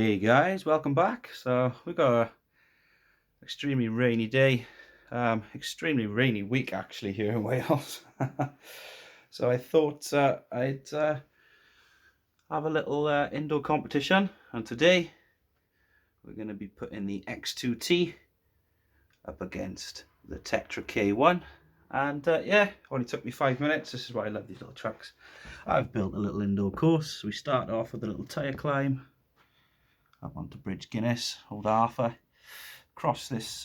Hey guys, welcome back. So we've got a extremely rainy day, extremely rainy week actually here in Wales. So I thought I'd have a little indoor competition, and today we're going to be putting the X2T up against the Tetra K1. And yeah, only took me 5 minutes. This is why I love these little trucks. I've built a little indoor course. We start off with a little tyre climb up onto Bridge Guinness, Old Arthur. Across this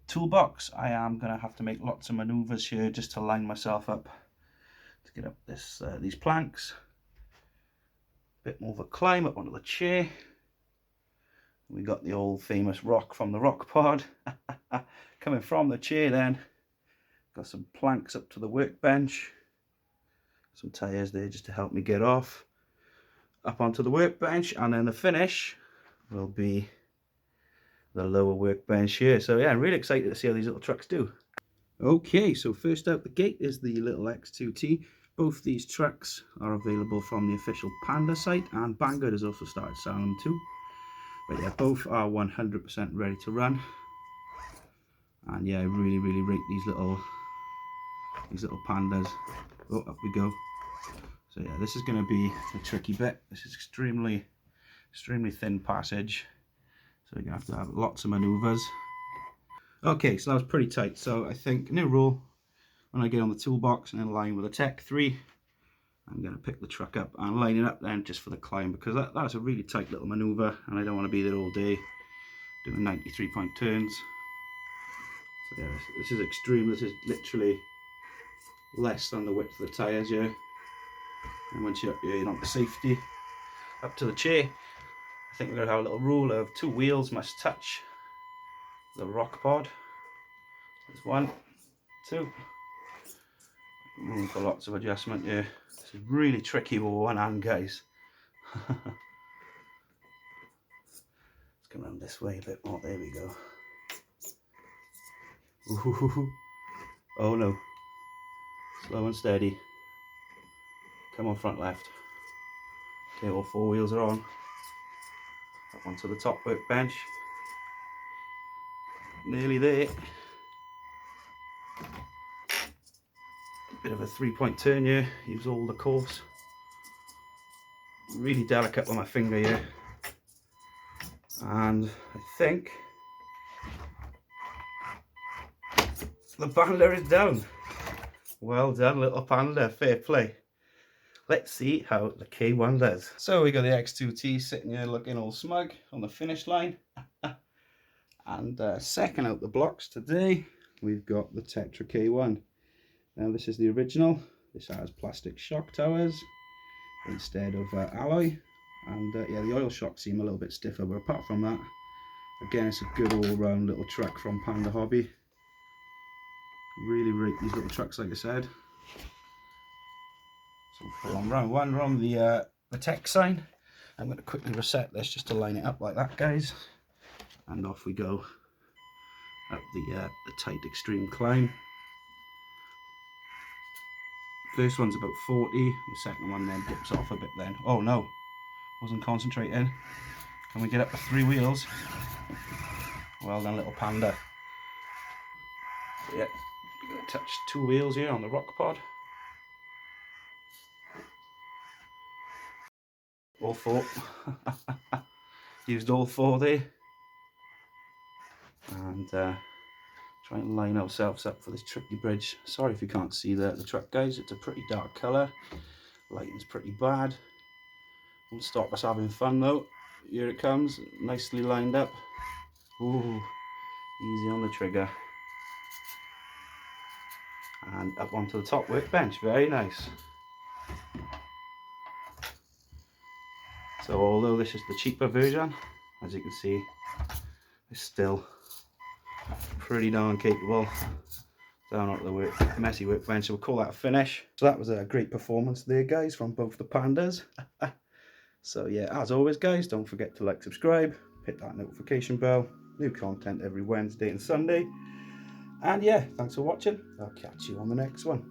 toolbox, I am going to have to make lots of manoeuvres here just to line myself up to get up these planks. A bit more of a climb up onto the chair. We got the old famous rock from the rock pod. Coming from the chair then, got some planks up to the workbench. Some tyres there just to help me get off. Up onto the workbench, and then the finish will be the lower workbench here. So yeah, I'm really excited to see how these little trucks do. Okay, so first out the gate is the little X2T. Both these trucks are available from the official Panda site, and Banggood has also started selling them too. But yeah, both are 100% ready to run. And yeah, I really rate these little pandas. Oh, up we go. So yeah, this is going to be the tricky bit. This is extremely thin passage, so you're going to have lots of manoeuvres. Okay, so that was pretty tight. So I think, new rule, when I get on the toolbox and in line with a Tech 3, I'm going to pick the truck up and line it up then just for the climb, because that's a really tight little manoeuvre and I don't want to be there all day doing 93-point turns. So yeah, this is extreme. This is literally less than the width of the tyres here. And once you're up here, you're on the safety. Up to the chair, I think we're going to have a little rule of 2 wheels must touch the rock pod. There's 1, 2. Room for lots of adjustment here. This is really tricky with one hand, guys. Let's come around this way a bit more. There we go. Ooh. Oh no. Slow and steady. Come on, front left. Okay, all 4 wheels are on. Up onto the top workbench. Nearly there. Bit of a 3-point turn here. Use all the course. Really delicate with my finger here. And I think the Panda is down. Well done, little Panda, fair play. Let's see how the K1 does. So we got the X2T sitting here looking all smug on the finish line. And second out the blocks today, we've got the Tetra K1. Now this is the original. This has plastic shock towers instead of alloy. And yeah, the oil shocks seem a little bit stiffer, but apart from that, again, it's a good all-round little truck from Panda Hobby. Really rate these little trucks, like I said. So we're on round 1, we're on the tech sign. I'm going to quickly reset this just to line it up like that, guys. And off we go up the tight extreme climb. First one's about 40, the second one then dips off a bit then. Oh no, wasn't concentrating. Can we get up to 3 wheels? Well done, little Panda. So yeah, you're going to touch 2 wheels here on the rock pod. All 4. Used all 4 there. And try and line ourselves up for this tricky bridge. Sorry if you can't see the truck, guys. It's a pretty dark colour. Lighting's pretty bad. Won't stop us having fun though. Here it comes, nicely lined up. Ooh, easy on the trigger. And up onto the top workbench, very nice. So although this is the cheaper version, as you can see, it's still pretty darn capable. Down onto the messy workbench, so we'll call that a finish. So that was a great performance there, guys, from both the Pandas. So yeah, as always, guys, don't forget to like, subscribe, hit that notification bell. New content every Wednesday and Sunday. And yeah, thanks for watching. I'll catch you on the next one.